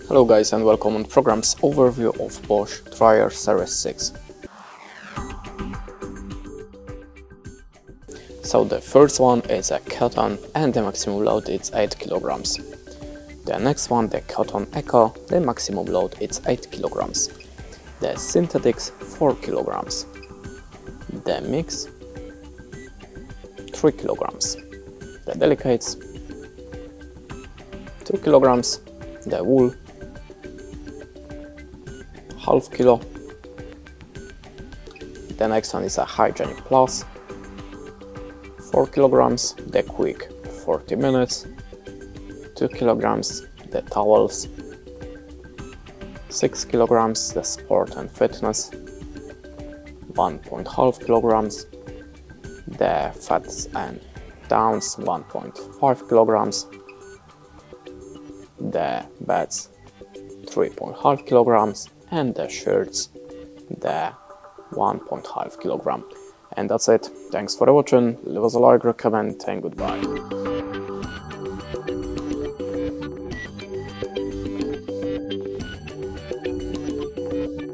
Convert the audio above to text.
Hello guys and welcome on programs overview of Bosch dryer Serie 6. So the first one is a cotton and the maximum load is 8 kilograms. The next one, the cotton eco, the maximum load is 8 kilograms. The synthetics 4 kilograms. The mix 3 kilograms. The delicates 2 kilograms. The wool half kilo. The next one is a hygienic plus 4 kilograms. The quick 40 minutes 2 kilograms. The towels 6 kilograms. The sport and fitness 1.5 kilograms. The fats and downs 1.5 kilograms. The beds 3.5 kilograms. And the shirts the 1.5 kilogram. And that's it. Thanks for watching. Leave us a like, comment, and goodbye.